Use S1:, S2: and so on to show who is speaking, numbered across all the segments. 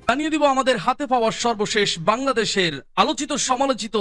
S1: জানিয়ে দিব আমাদের হাতে পাওয়া সর্বশেষ বাংলাদেশের আলোচিত সমালোচিত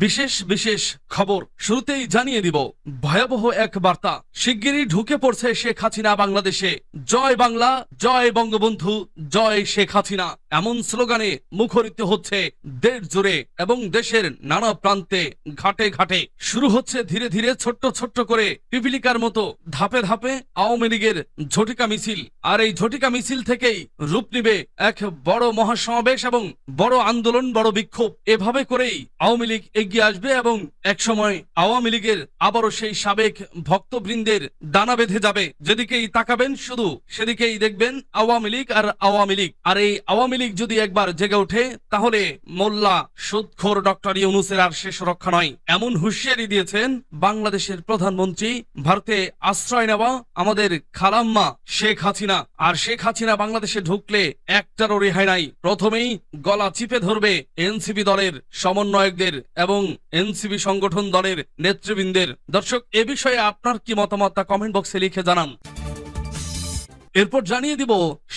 S1: বিশেষ বিশেষ খবর। শুরুতেই জানিয়ে দিব ভয়াবহ এক বার্তা, শিগগিরই ঢুকে পড়ছে শেখ হাসিনা বাংলাদেশে। জয় বাংলা, জয় বঙ্গবন্ধু, জয় শেখ হাসিনা এমন স্লোগানে মুখরিত হচ্ছে দেশ জুড়ে এবং দেশের নানা প্রান্তে ঘাটে ঘাটে। শুরু হচ্ছে ধীরে ধীরে ছোট্ট ছোট্ট করে পিপিলিকার মতো ধাপে ধাপে আওয়ামী লীগের ঝটিকা মিছিল। আর এই ঝটিকা মিছিল থেকেই রূপ নিবে এক বড় মহাসমাবেশ এবং বড় আন্দোলন, বড় বিক্ষোভ। এভাবে করেই আওয়ামী লীগ এগিয়ে আসবে এবং একসময় আওয়ামী লীগের আবারও সেই সাবেক ভক্তবৃন্দের ডানা বেঁধে যাবে। যেদিকেই তাকাবেন শুধু সেদিকেই দেখবেন আওয়ামী লীগ আর আওয়ামী লীগ। আর এই আওয়ামী লীগ যদি একবার জেগে ওঠে তাহলে মোল্লা সুদখোর ডক্টর ইউনূসের আর শেষ রক্ষা নয়, এমন হুঁশিয়ারি দিয়েছেন বাংলাদেশের প্রধানমন্ত্রী, ভারতে আশ্রয় নেওয়া আমাদের খালাম্মা শেখ হাসিনা। আর শেখ হাসিনা বাংলাদেশে ঢুকলে একটারও রেহাই নাই। প্রথমেই গলা চিপে ধরবে এনসিপি দলের সমন্বয়কদের এবং এনসিপি সংগঠন দলের নেতৃবৃন্দের। দর্শক, এ বিষয়ে আপনার কি মতামত তা কমেন্ট বক্সে লিখে জানান। এরপর জানিয়ে দিব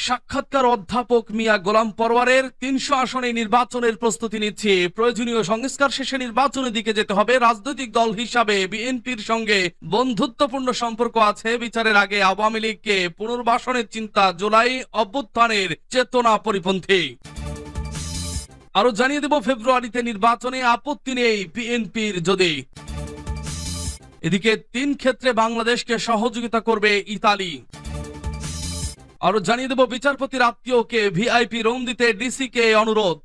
S1: সাক্ষাৎকার অধ্যাপক মিয়া গোলাম পরওয়ারের ৩০০ আসনে নির্বাচনের প্রস্তুতি নিচ্ছে। প্রয়োজনীয় সংস্কার শেষে নির্বাচনের দিকে যেতে হবে। রাজনৈতিক দল হিসাবে বিএনপির সঙ্গে বন্ধুত্বপূর্ণ সম্পর্ক আছে। বিচারের আগে আওয়ামী লীগকে পুনর্বাসনের চিন্তা জুলাই অভ্যুত্থানের চেতনা পরিপন্থী। আরো জানিয়ে দেব ফেব্রুয়ারিতে নির্বাচনে আপত্তি নেই বিএনপির যদি। এদিকে ৩ ক্ষেত্রে বাংলাদেশকে সহযোগিতা করবে ইতালি। আরো জানিয়ে দেব বিচারপতির আত্মীয়কে ভিআইপি রুম দিতে ডিসি কে অনুরোধ।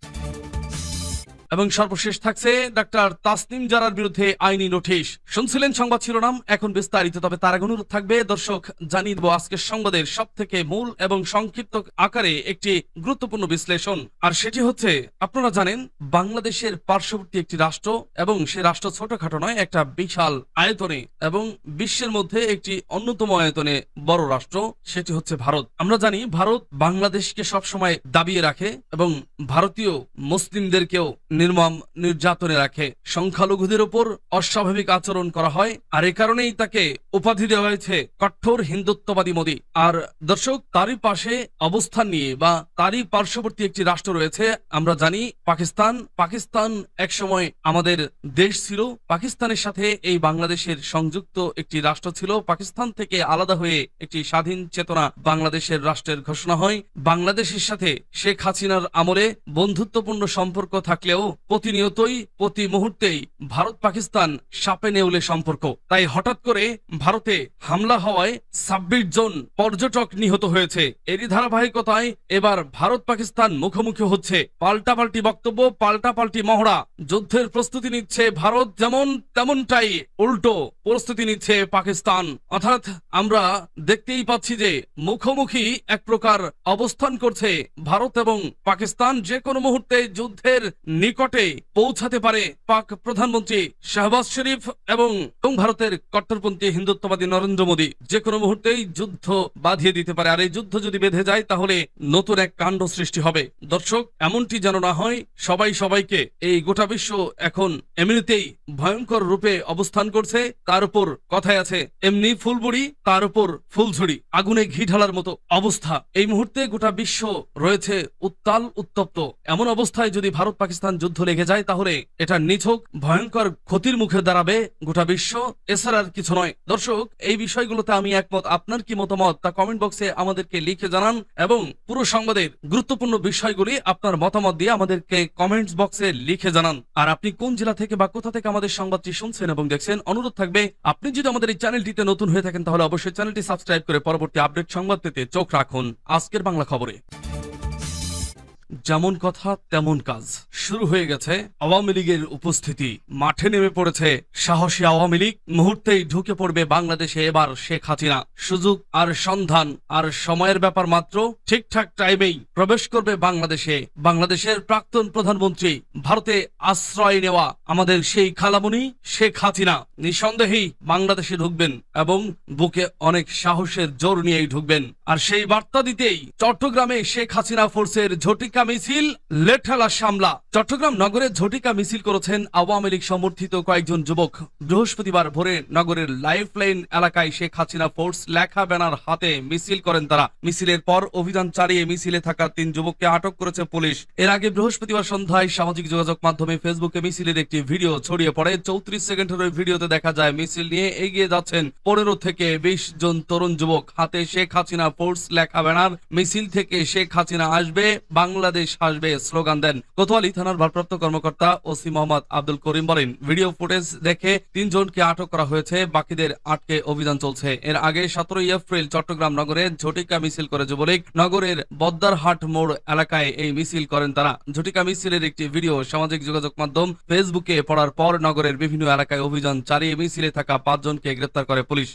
S1: এবং সর্বশেষ থাকছে ডাক্তার তাসনিম জারার বিরুদ্ধে আইনি নোটিশ। শুনছিলেন সংবাদ শিরোনাম, এখন বিস্তারিত। তবে তার আগে অনুরোধ থাকবে দর্শক, জানিয়ে দেব আজকের সংবাদের সব থেকে মূল এবং সংক্ষিপ্ত আকারে একটি গুরুত্বপূর্ণ বিশ্লেষণ। আর সেটি হচ্ছে, আপনারা জানেন বাংলাদেশের পার্শ্ববর্তী একটি রাষ্ট্র এবং সে রাষ্ট্র ছোটখাটো নয়, একটা বিশাল আয়তনে এবং বিশ্বের মধ্যে একটি অন্যতম আয়তনে বড় রাষ্ট্র, সেটি হচ্ছে ভারত। আমরা জানি ভারত বাংলাদেশকে সবসময় দাবিয়ে রাখে এবং ভারতীয় মুসলিমদেরকেও নির্মম নির্যাতনে রাখে। সংখ্যালঘুদের উপর অস্বাভাবিক আচরণ করা হয়। আর এ কারণেই তাকে উপাধি দেওয়া হয়েছে কঠোর হিন্দুত্ববাদী মোদী। আর দর্শক, তারই পাশে অবস্থান নিয়ে বা তারই পার্শ্ববর্তী একটি রাষ্ট্র রয়েছে, আমরা জানি পাকিস্তান। পাকিস্তান একসময় আমাদের দেশ ছিল। পাকিস্তানের সাথে এই বাংলাদেশের সংযুক্ত একটি রাষ্ট্র ছিল। পাকিস্তান থেকে আলাদা হয়ে একটি স্বাধীন চেতনা বাংলাদেশের রাষ্ট্রের ঘোষণা হয়। বাংলাদেশের সাথে শেখ হাসিনার আমলে বন্ধুত্বপূর্ণ সম্পর্ক থাকলেও প্রতিনিয়তই প্রতি মুহূর্তেই ভারত পাকিস্তান সাপে নেউলে সম্পর্ক। তাই হঠাৎ করে ভারতে হামলা হওয়ায় ২৬ জন পর্যটক নিহত হয়েছে। এরই ধারাবাহিকতায় এবার ভারত পাকিস্তান মুখোমুখি হচ্ছে। পাল্টাপাল্টি বক্তব্য, পাল্টাপাল্টি মহড়া। যুদ্ধের প্রস্তুতি নিচ্ছে ভারত, যেমন তেমনটাই উল্টো প্রস্তুতি নিচ্ছে পাকিস্তান। অর্থাৎ আমরা দেখতেই পাচ্ছি যে মুখোমুখি এক প্রকার অবস্থান করছে ভারত এবং পাকিস্তান। যে কোনো মুহূর্তে যুদ্ধের নিকটে পৌঁছাতে পারে পাক প্রধানমন্ত্রী শাহবাজ শরীফ এবং ভারতের কট্টরপন্থী হিন্দুত্ববাদী নরেন্দ্র মোদী। যে কোনো মুহূর্তেই যুদ্ধ বাঁধিয়ে দিতে পারে। আর এই যুদ্ধ যদি বেঁধে যায় তাহলে নতুন এক কাণ্ড সৃষ্টি হবে। দর্শক, এমনটি যেন না হয় সবাই সবাইকে। এই গোটা বিশ্ব এখন এমনিতেই ভয়ঙ্কর রূপে অবস্থান করছে। তার উপর কথায় আছে, এমনি ফুলবুড়ি তার উপর ফুলঝুড়ি, আগুনে ঘি ঢালার মতো অবস্থা। এই মুহূর্তে গোটা বিশ্ব রয়েছে উত্তাল উত্তপ্ত। এমন অবস্থায় যদি ভারত পাকিস্তান যুদ্ধ লেগে যায় তাহলে এটা নিছক ভয়ঙ্কর ক্ষতির মুখে দাঁড়াবে গোটা বিশ্ব, এছাড়া আর কিছু নয়। দর্শক, এই বিষয়গুলোতে আমি একমত। আপনার কি মতামত তা কমেন্ট বক্সে আমাদেরকে লিখে জানান এবং পুরো সংবাদের গুরুত্বপূর্ণ বিষয়গুলি আপনার মতামত দিয়ে আমাদেরকে কমেন্টস বক্সে লিখে জানান। আর আপনি কোন জেলা থেকে বা কোথা থেকে আমাদের সংবাদটি শুনছেন এবং দেখছেন, অনুরোধ থাকবে আপনি যদি আমাদের এই চ্যানেলটিতে নতুন হয়ে থাকেন তাহলে অবশ্যই চ্যানেলটি সাবস্ক্রাইব করে পরবর্তী আপডেট সংবাদ পেতে চোখ রাখুন আজকের বাংলা খবরে। যেমন কথা তেমন কাজ শুরু হয়ে গেছে। আওয়ামী লীগের উপস্থিতি, মাঠে নেমে পড়েছে সাহসী আওয়ামী লীগ। মুহূর্তেই ঢুকে পড়বে বাংলাদেশে এবার শেখ হাসিনা। সুযোগ আর সন্ধান আর সময়ের ব্যাপার মাত্র। ঠিকঠাক টাইমেই প্রবেশ করবে বাংলাদেশে বাংলাদেশের প্রাক্তন প্রধানমন্ত্রী, ভারতে আশ্রয় নেওয়া আমাদের সেই খালামণি শেখ হাসিনা। নিঃসন্দেহেই বাংলাদেশে ঢুকবেন এবং বুকে অনেক সাহসের জোর নিয়েই ঢুকবেন। আর সেই বার্তা দিতেই চট্টগ্রামে শেখ হাসিনা ফোর্সের ঝটিকা ঝটিকা মিছিল লেঠালা সামলা। চট্টগ্রাম নগরে ঝটিকা মিছিল করেছেন আওয়ামী লীগ সমর্থিত কয়েকজন যুবক। বৃহস্পতিবার ভোরে নগরের লাইফলাইন এলাকায় শেখ হাসিনা ফোর্স লেখা ব্যানার হাতে মিছিল করেন তারা। মিছিলের পর অভিযান চালিয়ে মিছিলে থাকা 3 যুবককে আটক করেছে পুলিশ। এর আগে বৃহস্পতিবার সন্ধ্যায় সামাজিক যোগাযোগ মাধ্যমে ফেসবুকে মিছিলের একটি ভিডিও ছড়িয়ে পড়ে। 34 সেকেন্ডের ওই ভিডিওতে দেখা যায় মিছিল নিয়ে এগিয়ে যাচ্ছেন 15 থেকে 20 জন তরুণ যুবক। হাতে শেখ হাসিনা ফোর্স লেখা ব্যানার। মিছিল থেকে শেখ হাসিনা আসবে, বাংলাদেশ আসবে স্লোগান দেন। কোতোয়ালি থানার ভারপ্রাপ্ত কর্মকর্তা ওসি মোহাম্মদ আব্দুল করিম বলেন, ভিডিও ফুটেজ দেখে 3 জনকে আটক করা হয়েছে, বাকিদের আটকে অভিযান চলছে। এর আগে 17 এপ্রিল চট্টগ্রাম নগরে ঝটিকা মিছিল করে যুবলীগ। নগরের বদ্দারহাট মোড় এলাকায় এই মিছিল করেন তারা। ঝটিকা মিছিলের একটি ভিডিও সামাজিক যোগাযোগ মাধ্যম ফেসবুকে পড়ার পর নগরের বিভিন্ন এলাকায় অভিযান চালিয়ে মিছিলে থাকা 5 জনকে গ্রেপ্তার করে পুলিশ।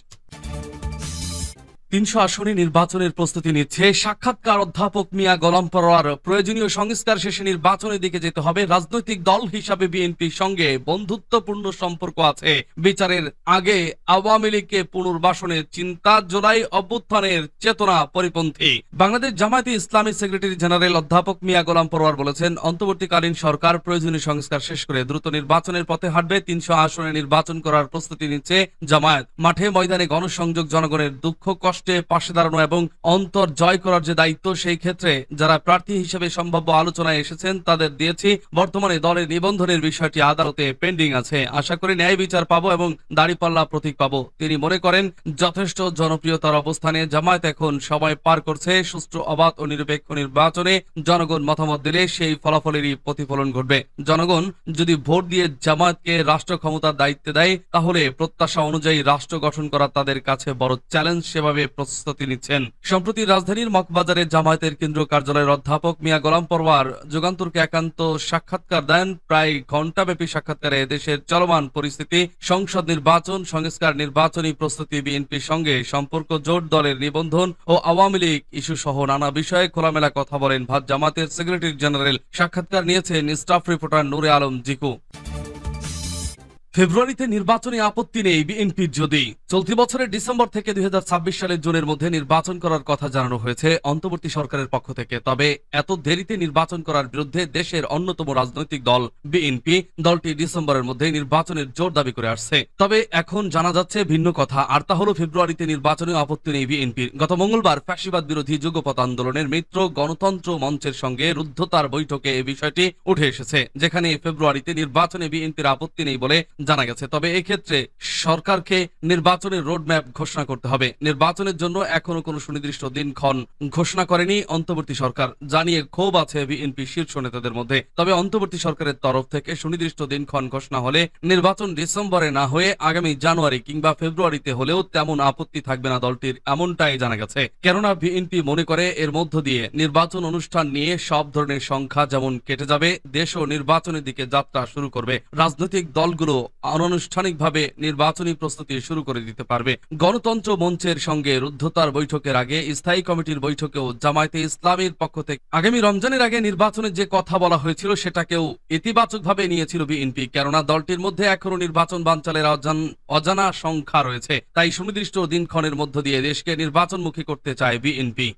S1: 300 আসনে নির্বাচনের প্রস্তুতি নিচ্ছে সাক্ষাৎকার অধ্যাপক মিয়া গোলাম পরোয়ার। প্রয়োজনীয় সংস্কার শেষে নির্বাচনের দিকে যেতে হবে। রাজনৈতিক দল হিসাবে বিএনপির সঙ্গে বন্ধুত্বপূর্ণ সম্পর্ক আছে। বিচারের আগে আওয়ামী লীগকে পুনর্বাসনের চিন্তা জুলাই অভ্যুত্থানের চেতনা পরিপন্থী। বাংলাদেশ জামায়াতে ইসলামী সেক্রেটারি জেনারেল অধ্যাপক মিয়া গোলাম পরোয়ার বলেছেন, অন্তর্বর্তীকালীন সরকার প্রয়োজনীয় সংস্কার শেষ করে দ্রুত নির্বাচনের পথে হাঁটবে। 300 আসনে নির্বাচন করার প্রস্তুতি নিচ্ছে জামায়াত। মাঠে ময়দানে গণসংযোগ, জনগণের দুঃখ কষ্ট পাশে দাঁড়ানো এবং অন্তর জয় করার যে দায়িত্ব, সেই ক্ষেত্রে যারা প্রার্থী হিসেবে সম্ভাব্য আলোচনায় এসেছেন তাদের দিয়েছি। বর্তমানে দলের নিবন্ধনের বিষয়টি আদালতে পেন্ডিং আছে। আশা করি ন্যায় বিচার পাবো এবং দাঁড়িপাল্লা প্রতীক পাবো। তিনি মনে করেন, যথেষ্ট জনপ্রিয়তার অবস্থানে জামায়াত এখন সময় পার করছে। সুষ্ঠু, অবাধ ও নিরপেক্ষ নির্বাচনে জনগণ মতামত দিলে সেই ফলাফলেরই প্রতিফলন ঘটবে। জনগণ যদি ভোট দিয়ে জামায়াতকে রাষ্ট্র ক্ষমতার দায়িত্ব দেয়, তাহলে প্রত্যাশা অনুযায়ী রাষ্ট্র গঠন করা তাদের কাছে বড় চ্যালেঞ্জ। সেভাবে প্রস্তুতি নিচ্ছেন। সম্প্রতি রাজধানীর মগবাজারে জামায়াতের কেন্দ্রীয় কার্যালয়ের অধ্যাপক মিয়া গোলাম পরোয়ার যুগান্তরকে একান্ত সাক্ষাৎকার দেন। প্রায় ঘণ্টাব্যাপী সাক্ষাৎকারে দেশের চলমান পরিস্থিতি, সংসদ নির্বাচন, সংস্কার, নির্বাচনী প্রস্তুতি, বিএনপির সঙ্গে সম্পর্ক, জোট, দলের নিবন্ধন ও আওয়ামী লীগ ইস্যু সহ নানা বিষয়ে খোলামেলা কথা বলেন জামায়াতের সেক্রেটারি জেনারেল। সাক্ষাৎকার নিয়েছেন স্টাফ রিপোর্টার নূরে আলম জিকু। ফেব্রুয়ারিতে নির্বাচনে আপত্তি নেই বিএনপির যদি। চলতি বছরের ডিসেম্বর থেকে 2026 সালের জুনের মধ্যে নির্বাচন করার কথা জানানো হয়েছে অন্তর্বর্তী সরকারের পক্ষ থেকে। তবে এত দেরিতে নির্বাচন করার বিরুদ্ধে দেশের অন্যতম রাজনৈতিক দল বিএনপি। দলটি ডিসেম্বরের মধ্যে নির্বাচনের জোর দাবি করে আসছে। তবে এখন জানা যাচ্ছে ভিন্ন কথা, আর তা হলো ফেব্রুয়ারিতে নির্বাচনে আপত্তি নেই বিএনপির। গত মঙ্গলবার ফ্যাসিবাদ বিরোধী যুগপৎ আন্দোলনের মিত্র গণতন্ত্র মঞ্চের সঙ্গে রুদ্ধতার বৈঠকে এই বিষয়টি উঠে এসেছে, যেখানে ফেব্রুয়ারিতে নির্বাচনে বিএনপির আপত্তি নেই বলে জানা গেছে। তবে এক্ষেত্রে সরকারকে নির্বাচনের রোডম্যাপ ঘোষণা করতে হবে। নির্বাচনের জন্য এখনো কোনো সুনির্দিষ্ট দিনক্ষণ ঘোষণা করেনি অন্তর্বর্তী সরকার, জানিয়ে ক্ষোভ আছে বিএনপি শীর্ষ নেতাদের মধ্যে। তবে অন্তর্বর্তী সরকারের তরফ থেকে সুনির্দিষ্ট দিনক্ষণ ঘোষণা হলে নির্বাচন ডিসেম্বরে না হয়ে আগামী জানুয়ারি কিংবা ফেব্রুয়ারিতে হলেও তেমন আপত্তি থাকবে না দলটির, এমনটাই জানা গেছে। কেননা বিএনপি মনে করে এর মধ্য দিয়ে নির্বাচন অনুষ্ঠান নিয়ে সব ধরনের সংখ্যা যেমন কেটে যাবে, দেশও নির্বাচনের দিকে যাত্রা শুরু করবে। রাজনৈতিক দলগুলো অনানুষ্ঠানিকভাবে নির্বাচনী প্রস্তুতি শুরু করে দিতে পারবে। গণতন্ত্র মঞ্চের সঙ্গে রুদ্ধতার বৈঠকের আগে স্থায়ী কমিটির বৈঠকেও জামায়াতে ইসলামীর পক্ষ থেকে আগামী রমজানের আগে নির্বাচনের যে কথা বলা হয়েছিল সেটাকেও ইতিবাচকভাবে নিয়েছিল বিএনপি। কেননা দলটির মধ্যে এখনো নির্বাচন বানচালের অজানা সংখ্যা রয়েছে। তাই সুনির্দিষ্ট দিনক্ষণের মধ্য দিয়ে দেশকে নির্বাচনমুখী করতে চায় বিএনপি।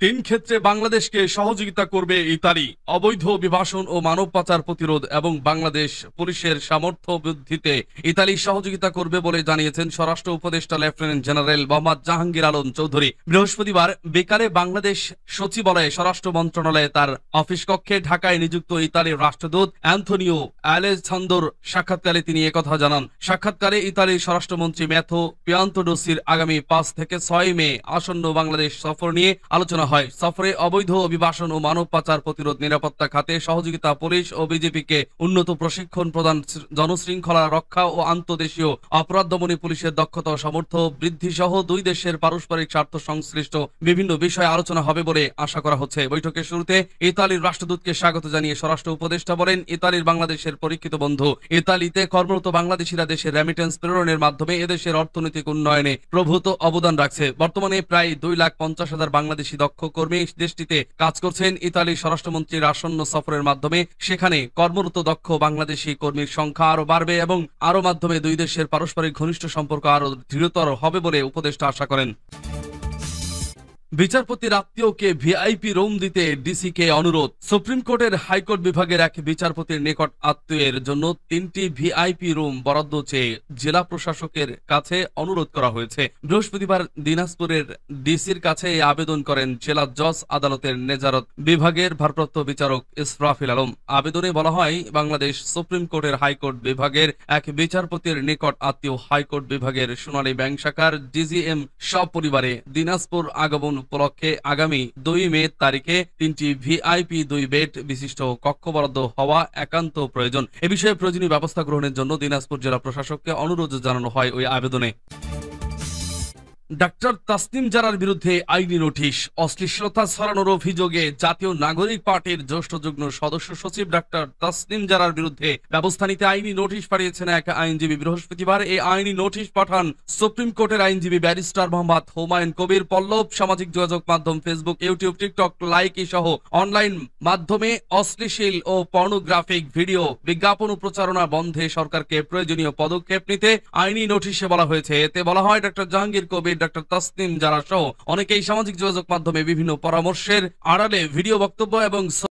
S1: 3 ক্ষেত্রে বাংলাদেশকে সহযোগিতা করবে ইতালি। অবৈধ অভিবাসন ও মানব পাচার প্রতিরোধ এবং বাংলাদেশ পুলিশের সামর্থ্য বৃদ্ধিতে ইতালি সহযোগিতা করবে বলে জানিয়েছেন স্বরাষ্ট্র উপদেষ্টা লেফটেন্যান্ট জেনারেল মোহাম্মদ জাহাঙ্গীর আলম চৌধুরী। বৃহস্পতিবার বিকালে বাংলাদেশ সচিবালয়ে স্বরাষ্ট্র মন্ত্রণালয়ে তার অফিস কক্ষে ঢাকায় নিযুক্ত ইতালির রাষ্ট্রদূত অ্যান্থনিও আলেসান্দোর সাক্ষাৎকারে তিনি একথা জানান। সাক্ষাৎকারে ইতালির স্বরাষ্ট্রমন্ত্রী ম্যাথো পিয়ান্তোডোসির আগামী 5 থেকে 6 মে আসন্ন বাংলাদেশ সফর নিয়ে আলোচনা হয়। সফরে অবৈধ অভিবাসন ও মানব পাচার প্রতিরোধ, নিরাপত্তা খাতে সহযোগিতা, পুলিশ ও বিজেপিকে উন্নত প্রশিক্ষণ প্রদান, জনশৃঙ্খলা রক্ষা ও আন্তঃদেশীয় অপরাধ দমনে পুলিশের দক্ষতা ও সামর্থ্য বৃদ্ধি সহ 2 দেশের পারস্পরিক স্বার্থ সংশ্লিষ্ট বিভিন্ন বিষয়ে আলোচনা হবে বলে আশা করা হচ্ছে। বৈঠকের শুরুতে ইতালির রাষ্ট্রদূতকে স্বাগত জানিয়ে স্বরাষ্ট্র উপদেষ্টা বলেন, ইতালির বাংলাদেশের পরীক্ষিত বন্ধু। ইতালিতে কর্মরত বাংলাদেশিরা দেশের রেমিটেন্স প্রেরণের মাধ্যমে এদেশের অর্থনৈতিক উন্নয়নে প্রভূত অবদান রাখছে। বর্তমানে প্রায় 2,50,000 বাংলাদেশি দক্ষ কর্মী দেশটিতে কাজ করছেন। ইতালির স্বরাষ্ট্রমন্ত্রীর আসন্ন সফরের মাধ্যমে সেখানে কর্মরত দক্ষ বাংলাদেশি কর্মীর সংখ্যা আরো বাড়বে এবং আরো মাধ্যমে 2 দেশের পারস্পরিক ঘনিষ্ঠ সম্পর্ক আরো দৃঢ়তর হবে বলে উপদেষ্টা আশা করেন। বিচারপতির আত্মীয়কে ভিআইপি রুম দিতে ডিসিকে অনুরোধ। সুপ্রিম কোর্টের হাইকোর্ট বিভাগের এক বিচারপতির নিকট আত্মীয়ের জন্য 3টি ভিআইপি রুম বরাদ্দ চেয়ে জেলা প্রশাসকের কাছে অনুরোধ করা হয়েছে। বৃহস্পতিবার দিনাজপুরের ডিসির কাছে এই আবেদন করেন জেলা জজ আদালতের নেজারত বিভাগের ভারপ্রাপ্ত বিচারক ইসরাফিল আলম। আবেদনে বলা হয়, বাংলাদেশ সুপ্রিম কোর্টের হাইকোর্ট বিভাগের এক বিচারপতির নিকট আত্মীয় হাইকোর্ট বিভাগের সোনালী ব্যাংক শাখার ডিজিএম সপরিবারে দিনাজপুর আগমন উপলক্ষে আগামী 2 মে তারিখে 3টি ভিআইপি 2 বেড বিশিষ্ট কক্ষ বরাদ্দ হওয়া একান্ত প্রয়োজন। এ বিষয়ে প্রয়োজনীয় ব্যবস্থা গ্রহণের জন্য দিনাজপুর জেলা প্রশাসককে অনুরোধ জানানো হয় ওই আবেদনে। ডাক্তার তাসনিম জারার বিরুদ্ধে আইনি নোটিশ। অশ্লীলতা ছড়ানোর অভিযোগে জাতীয় নাগরিক পার্টির জ্যেষ্ঠ যুগ্ম সদস্য সচিব ডাক্তার তাসনিম জারার বিরুদ্ধে ব্যবস্থা নিতে আইনি নোটিশ পাঠিয়েছেন এক আইনজীবী। বৃহস্পতিবার এই আইনি নোটিশ পাঠান সুপ্রিম কোর্টের আইনজীবী ব্যারিস্টার মোহাম্মদ হুমায়ুন কবির পল্লব। সামাজিক যোগাযোগ মাধ্যম ফেসবুক, ইউটিউব, টিকটক, লাইকি সহ অনলাইন মাধ্যমে অশ্লীল ও পর্নোগ্রাফিক ভিডিও বিজ্ঞাপন ও প্রচারণা বন্ধে সরকারকে প্রয়োজনীয় পদক্ষেপ নিতে আইনি নোটিশে বলা হয়েছে। এতে বলা হয়, ডাক্তার জাহাঙ্গীর কবির, ডাক্তার তাসনিম জারা সহ অনেকেই সামাজিক যোগাযোগ মাধ্যমে বিভিন্ন পরামর্শের আড়ালে ভিডিও, বক্তব্য এবং